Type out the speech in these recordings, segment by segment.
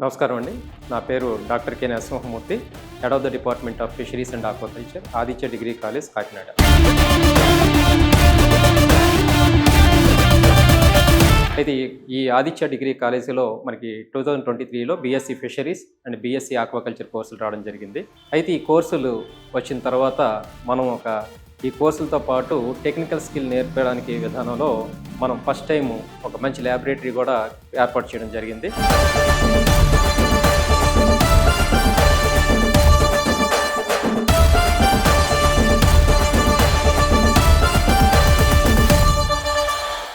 నమస్కారం అండి. నా పేరు doctor K Narasimhamurthy, head of the department of fisheries and aquaculture, Aditya degree college, Kakinada. అయితే ఈ ఆదిత్య డిగ్రీ కాలేజీలో మనకి 2023లో BSc fisheries and BSc aquaculture కోర్సులు రావడం జరిగింది. అయితే ఈ కోర్సులు వచ్చిన తర్వాత మనం ఈ కోర్సులతో పాటు టెక్నికల్ స్కిల్ నేర్పడానికి విధానంలో మనం ఫస్ట్ టైం ఒక మంచి ల్యాబొరేటరీ కూడా ఏర్పాటు చేయడం జరిగింది.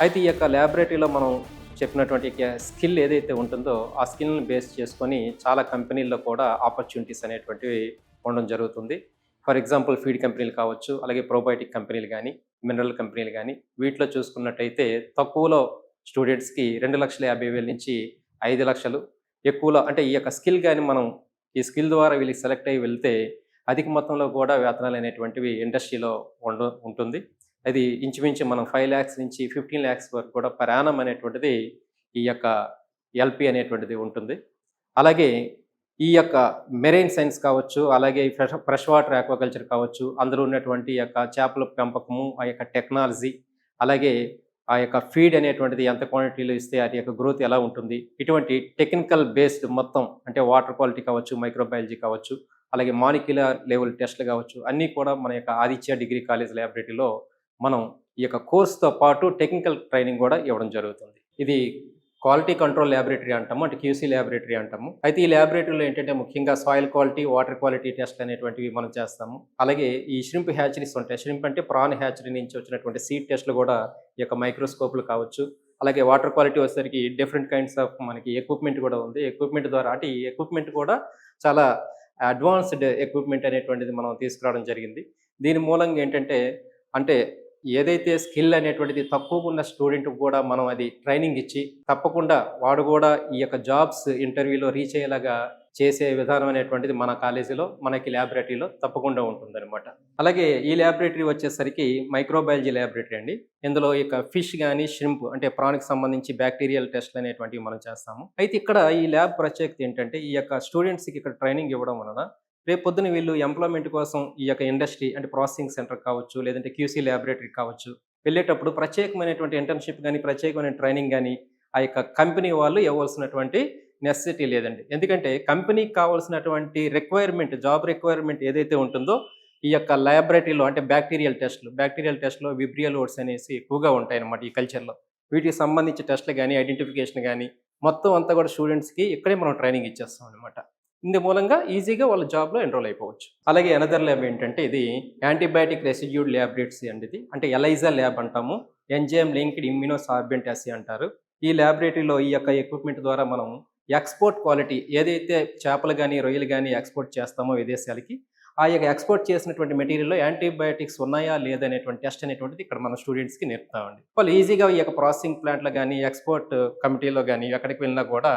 అయితే ఈ యొక్క ల్యాబొరేటరీలో మనం చెప్పినటువంటి స్కిల్ ఏదైతే ఉంటుందో ఆ స్కిల్ని బేస్ చేసుకొని చాలా కంపెనీల్లో కూడా ఆపర్చునిటీస్ అనేటువంటివి ఉండడం జరుగుతుంది. ఫర్ ఎగ్జాంపుల్ ఫీడ్ కంపెనీలు కావచ్చు, అలాగే ప్రోబయోటిక్ కంపెనీలు కానీ, మినరల్ కంపెనీలు కానీ, వీటిలో చూసుకున్నట్టయితే తక్కువలో స్టూడెంట్స్కి 2,50,000 నుంచి 5,00,000, ఎక్కువలో అంటే ఈ యొక్క స్కిల్ కానీ మనం ఈ స్కిల్ ద్వారా వీళ్ళకి సెలెక్ట్ అయ్యి వెళ్తే అధిక మొత్తంలో కూడా వేతనాలు అనేటువంటివి ఇండస్ట్రీలో ఉంటుంది. అది ఇంచుమించు మనం 5 lakhs నుంచి 15 lakhs వరకు కూడా పర్ యానం అనేటువంటిది ఈ యొక్క ఎల్పి అనేటువంటిది ఉంటుంది. అలాగే ఈ యొక్క మెరైన్ సైన్స్ కావచ్చు, అలాగే ఫ్రెష్ వాటర్ ఆక్వాకల్చర్ కావచ్చు, అందులో ఉన్నటువంటి యొక్క చేపల పెంపకము, ఆ యొక్క టెక్నాలజీ, అలాగే ఆ యొక్క ఫీడ్ అనేటువంటిది ఎంత క్వాంటిటీలో ఇస్తే వాటి యొక్క గ్రోత్ ఎలా ఉంటుంది, ఇటువంటి టెక్నికల్ బేస్డ్ మొత్తం అంటే వాటర్ క్వాలిటీ కావచ్చు, మైక్రోబయాలజీ కావచ్చు, అలాగే మాలిక్యులర్ లెవెల్ టెస్ట్లు కావచ్చు, అన్నీ కూడా మన యొక్క ఆదిత్య డిగ్రీ కాలేజ్ ల్యాబొరేటరీలో మనం ఈ యొక్క కోర్సుతో పాటు టెక్నికల్ ట్రైనింగ్ కూడా ఇవ్వడం జరుగుతుంది. ఇది క్వాలిటీ కంట్రోల్ ల్యాబొరేటరీ అంటాము, అంటే క్యూసీ ల్యాబొరేటరీ అంటాము. అయితే ఈ ల్యాబొరేటరీలో ఏంటంటే ముఖ్యంగా soil quality, water quality test అనేటువంటివి మనం చేస్తాము. అలాగే ఈ ష్రింప్ హ్యాచరీస్ ఉంటాయి. ష్రింప్ అంటే ప్రాన్ హ్యాచరీ నుంచి వచ్చినటువంటి సీడ్ టెస్ట్లు కూడా ఈ యొక్క మైక్రోస్కోప్లు కావచ్చు. అలాగే వాటర్ క్వాలిటీ వచ్చేసరికి డిఫరెంట్ కైండ్స్ ఆఫ్ మనకి ఎక్విప్మెంట్ కూడా ఉంది. ఎక్విప్మెంట్ ద్వారా అంటే ఈ ఎక్విప్మెంట్ కూడా చాలా అడ్వాన్స్డ్ ఎక్విప్మెంట్ అనేటువంటిది మనం తీసుకురావడం జరిగింది. దీని మూలంగా ఏంటంటే అంటే ఏదైతే స్కిల్ అనేటువంటిది తక్కువగా ఉన్న స్టూడెంట్ కూడా మనం అది ట్రైనింగ్ ఇచ్చి తప్పకుండా వాడు కూడా ఈ యొక్క జాబ్స్ ఇంటర్వ్యూలో రీచ్ అయ్యేలాగా చేసే విధానం అనేటువంటిది మన కాలేజీలో మనకి ల్యాబొరేటరీలో తప్పకుండా ఉంటుందన్నమాట. అలాగే ఈ ల్యాబొరేటరీ వచ్చేసరికి మైక్రోబయాలజీ ల్యాబొరేటరీ అండి. ఇందులో ఈ యొక్క ఫిష్ కానీ, ష్రింప్ అంటే ప్రాణికి సంబంధించి బ్యాక్టీరియల్ టెస్ట్లు అనేటువంటివి మనం చేస్తాము. అయితే ఇక్కడ ఈ ల్యాబ్ ప్రత్యేకత ఏంటంటే ఈ యొక్క స్టూడెంట్స్కి ఇక్కడ ట్రైనింగ్ ఇవ్వడం వలన రేపు పొద్దున వీళ్ళు ఎంప్లాయ్మెంట్ కోసం ఈ యొక్క ఇండస్ట్రీ అంటే ప్రాసెసింగ్ సెంటర్ కావచ్చు, లేదంటే క్యూసీ ల్యాబొరేటరీ కావచ్చు, వెళ్ళేటప్పుడు ప్రత్యేకమైనటువంటి ఇంటర్న్షిప్ కానీ, ప్రత్యేకమైన ట్రైనింగ్ కానీ ఆ యొక్క కంపెనీ వాళ్ళు ఇవ్వాల్సినటువంటి నెసెసిటీ లేదండి. ఎందుకంటే కంపెనీకి కావాల్సినటువంటి రిక్వైర్మెంట్, జాబ్ రిక్వైర్మెంట్ ఏదైతే ఉంటుందో ఈ యొక్క ల్యాబొరేటరీలో అంటే బ్యాక్టీరియల్ టెస్ట్లో విబ్రియల్ లోడ్స్ అనేసి ఎక్కువగా ఉంటాయి అన్నమాట ఈ కల్చర్లో. వీటికి సంబంధించి టెస్ట్లు కానీ, ఐడెంటిఫికేషన్ కానీ మొత్తం అంతా కూడా స్టూడెంట్స్కి ఇక్కడే మనం ట్రైనింగ్ ఇచ్చేస్తాం అనమాట. ఇందు మూలంగా ఈజీగా వాళ్ళ జాబ్లో ఎన్రోల్ అయిపోవచ్చు. అలాగే అనదర్ ల్యాబ్ ఏంటంటే ఇది యాంటీబయాటిక్ రెసిడ్యూడ్ ల్యాబొరేటరీ అండి. ఇది అంటే ఎలైజా ల్యాబ్ అంటాము, ఎంజైమ్ లింక్డ్ ఇమ్యూనోసార్బెంట్ అస్సే అంటారు. ఈ ల్యాబొరేటరీలో ఈ యొక్క ఎక్విప్మెంట్ ద్వారా మనం ఎక్స్పోర్ట్ క్వాలిటీ ఏదైతే చేపలు కానీ, రొయ్యలు కానీ ఎక్స్పోర్ట్ చేస్తామో విదేశాలకి, ఆ యొక్క ఎక్స్పోర్ట్ చేసినటువంటి మెటీరియల్లో యాంటీబయాటిక్స్ ఉన్నాయా లేదనేటువంటి టెస్ట్ అనేటువంటిది ఇక్కడ మన స్టూడెంట్స్కి నేర్పుతామండి. వాళ్ళు ఈజీగా ఈ యొక్క ప్రాసెసింగ్ ప్లాంట్లో కానీ, ఎక్స్పోర్ట్ కమిటీలో కానీ ఎక్కడికి వెళ్ళినా కూడా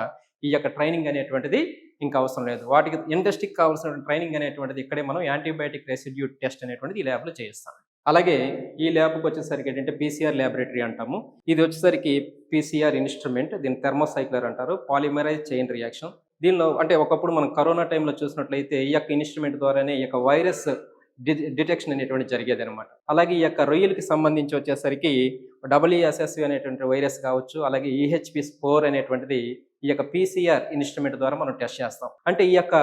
ఈ యొక్క ట్రైనింగ్ అనేటువంటిది ఇంకా అవసరం లేదు. వాటికి ఇండస్ట్రీకి కావాల్సిన ట్రైనింగ్ అనేటువంటిది ఇక్కడే మనం యాంటీబయాటిక్ రెసిడ్యూడ్ టెస్ట్ అనేటువంటిది ఈ ల్యాబ్లో చేయిస్తాం. అలాగే ఈ ల్యాబ్కి వచ్చేసరికి ఏంటంటే పీసీఆర్ ల్యాబొరేటరీ అంటాము. ఇది వచ్చేసరికి పీసీఆర్ ఇన్స్ట్రుమెంట్, దీన్ని థెర్మోసైక్లర్ అంటారు, పాలిమరైజ్ చైన్ రియాక్షన్. దీనిలో అంటే ఒకప్పుడు మనం కరోనా టైంలో చూసినట్లయితే ఈ యొక్క ఇన్స్ట్రుమెంట్ ద్వారానే ఈ యొక్క వైరస్ డిటెక్షన్ అనేటువంటి జరిగేది అనమాట. అలాగే ఈ యొక్క రొయ్యలకి సంబంధించి వచ్చేసరికి WSSV అనేటువంటి వైరస్ కావచ్చు, అలాగే EHP4 అనేటువంటిది ఈ యొక్క పీసీఆర్ ఇన్స్ట్రుమెంట్ ద్వారా మనం టెస్ట్ చేస్తాం. అంటే ఈ యొక్క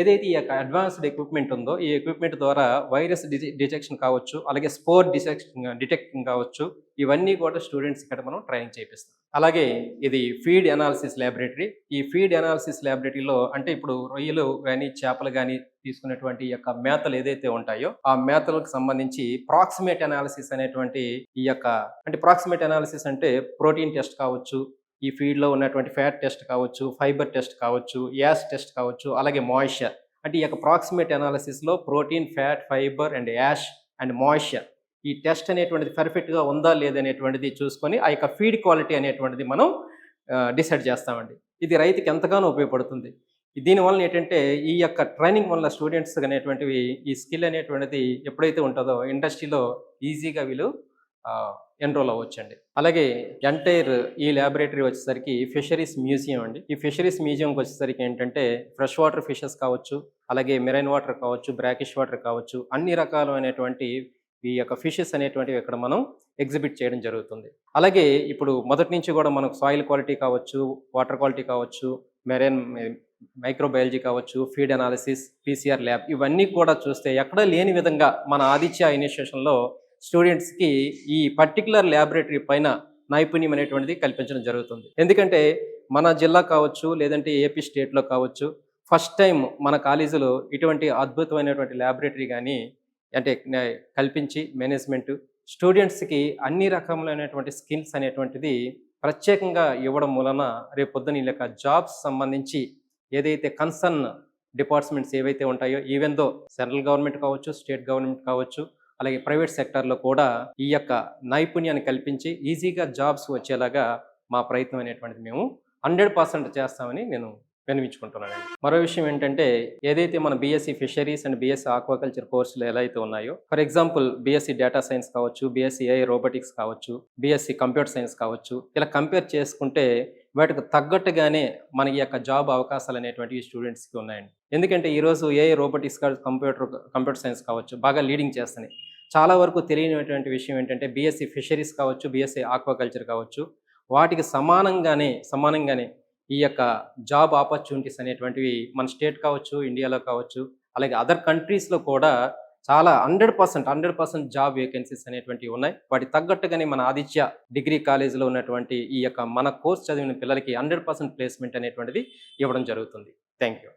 ఏదైతే ఈ యొక్క అడ్వాన్స్డ్ ఎక్విప్మెంట్ ఉందో ఈ ఎక్విప్మెంట్ ద్వారా వైరస్ డిటెక్షన్ కావచ్చు, అలాగే స్పోర్ డిటెక్టింగ్ కావచ్చు, ఇవన్నీ కూడా స్టూడెంట్స్ ఇక్కడ మనం ట్రైనింగ్ చేపిస్తాం. అలాగే ఇది ఫీడ్ అనాలిసిస్ ల్యాబొరేటరీ. ఈ ఫీడ్ అనాలిసిస్ ల్యాబొరేటరీలో అంటే ఇప్పుడు రొయ్యలు కానీ, చేపలు కానీ తీసుకునేటువంటి యొక్క మేతలు ఏదైతే ఉంటాయో ఆ మేతలకు సంబంధించి ప్రాక్సిమేట్ అనాలిసిస్ అనేటువంటి ఈ యొక్క అంటే ప్రాక్సిమేట్ అనాలిసిస్ అంటే ప్రోటీన్ టెస్ట్ కావచ్చు, ఈ ఫీడ్లో ఉన్నటువంటి ఫ్యాట్ టెస్ట్ కావచ్చు, ఫైబర్ టెస్ట్ కావచ్చు, యాస్ టెస్ట్ కావచ్చు, అలాగే మాయిశ్చర్ అంటే ఈ యొక్క ప్రాక్సిమేట్ అనాలిసిస్లో protein, fat, fibre and ash and moisture ఈ టెస్ట్ అనేటువంటిది పర్ఫెక్ట్గా ఉందా లేదనేటువంటిది చూసుకొని ఆ యొక్క ఫీడ్ క్వాలిటీ అనేటువంటిది మనం డిసైడ్ చేస్తామండి. ఇది రైతుకి ఎంతగానో ఉపయోగపడుతుంది. దీనివల్ల ఏంటంటే ఈ యొక్క ట్రైనింగ్ వల్ల స్టూడెంట్స్ అనేటువంటివి ఈ స్కిల్ అనేటువంటిది ఎప్పుడైతే ఉంటుందో ఇండస్ట్రీలో ఈజీగా వీళ్ళు ఎన్రోల్ అవ్వచ్చండి. అలాగే ఎంటైర్ ఈ ల్యాబొరేటరీ వచ్చేసరికి ఫిషరీస్ మ్యూజియం అండి. ఈ ఫిషరీస్ మ్యూజియంకి వచ్చేసరికి ఏంటంటే ఫ్రెష్ వాటర్ ఫిషెస్ కావచ్చు, అలాగే మెరైన్ వాటర్ కావచ్చు, బ్రాకిష్ వాటర్ కావచ్చు, అన్ని రకాలైనటువంటి ఈ యొక్క ఫిషెస్ అనేటువంటివి ఇక్కడ మనం ఎగ్జిబిట్ చేయడం జరుగుతుంది. అలాగే ఇప్పుడు మొదటి నుంచి కూడా మనకు సాయిల్ క్వాలిటీ కావచ్చు, వాటర్ క్వాలిటీ కావచ్చు, మెరైన్ మైక్రోబయాలజీ కావచ్చు, ఫీడ్ అనాలిసిస్, పీసీఆర్ ల్యాబ్ ఇవన్నీ కూడా చూస్తే ఎక్కడా లేని విధంగా మన ఆదిత్య ఇనిషియేషన్‌లో స్టూడెంట్స్‌కి ఈ పర్టిక్యులర్ ల్యాబొరేటరీ పైన నైపుణ్యం అనేటువంటిది కల్పించడం జరుగుతుంది. ఎందుకంటే మన జిల్లా కావచ్చు, లేదంటే ఏపీ స్టేట్‌లో కావచ్చు, ఫస్ట్ టైం మన కాలేజీలో ఇటువంటి అద్భుతమైనటువంటి ల్యాబొరేటరీ గాని అంటే కల్పించి మేనేజ్‌మెంట్ స్టూడెంట్స్‌కి అన్ని రకములైనటువంటి స్కిల్స్ అనేటువంటిది ప్రత్యేకంగా ఇవ్వడం మూలన రేపొద్దున ఈళ్ళ యొక్క జాబ్స్ సంబంధించి ఏదైతే కన్సర్న్ డిపార్ట్మెంట్స్ ఏవైతే ఉంటాయో ఈవెన్ దో సెంట్రల్ గవర్నమెంట్ కావచ్చు, స్టేట్ గవర్నమెంట్ కావచ్చు, అలాగే ప్రైవేట్ సెక్టార్‌లో కూడా ఈ యొక్క నైపుణ్యాన్ని కల్పించి ఈజీగా జాబ్స్ వచ్చేలాగా మా ప్రయత్నం అనేటువంటిది మేము 100% చేస్తామని నేను విన్నవించుకుంటున్నానండి. మరో విషయం ఏంటంటే ఏదైతే మన BSc fisheries and BSc aquaculture కోర్సులు ఎలా అయితే ఉన్నాయో, for example BSc data science కావచ్చు, బీఎస్సీ ఏఐ రోబోటిక్స్ కావచ్చు, బీఎస్సీ కంప్యూటర్ సైన్స్ కావచ్చు, ఇలా కంపేర్ చేసుకుంటే వాటికి తగ్గట్టుగానే మన ఈ యొక్క జాబ్ అవకాశాలు అనేటువంటివి స్టూడెంట్స్‌కి ఉన్నాయండి. ఎందుకంటే ఈరోజు ఏఐ రోబోటిక్స్ కంప్యూటర్ సైన్స్ కావచ్చు బాగా లీడింగ్ చేస్తున్నాయి. చాలా వరకు తెలియనటువంటి విషయం ఏంటంటే బీఎస్సీ ఫిషరీస్ కావచ్చు, బీఎస్సీ ఆక్వాకల్చర్ కావచ్చు, వాటికి సమానంగానే ఈ యొక్క జాబ్ ఆపర్చునిటీస్ అనేటువంటివి మన స్టేట్ కావచ్చు, ఇండియాలో కావచ్చు, అలాగే అదర్ కంట్రీస్‌లో కూడా చాలా 100% జాబ్ వేకెన్సీస్ అనేటువంటివి ఉన్నాయి. వాటికి తగ్గట్టుగానే మన ఆదిత్య డిగ్రీ కాలేజీలో ఉన్నటువంటి ఈ యొక్క మన కోర్స్ చదివిన పిల్లలకి 100% ప్లేస్‌మెంట్ అనేటువంటిది ఇవ్వడం జరుగుతుంది. Thank you.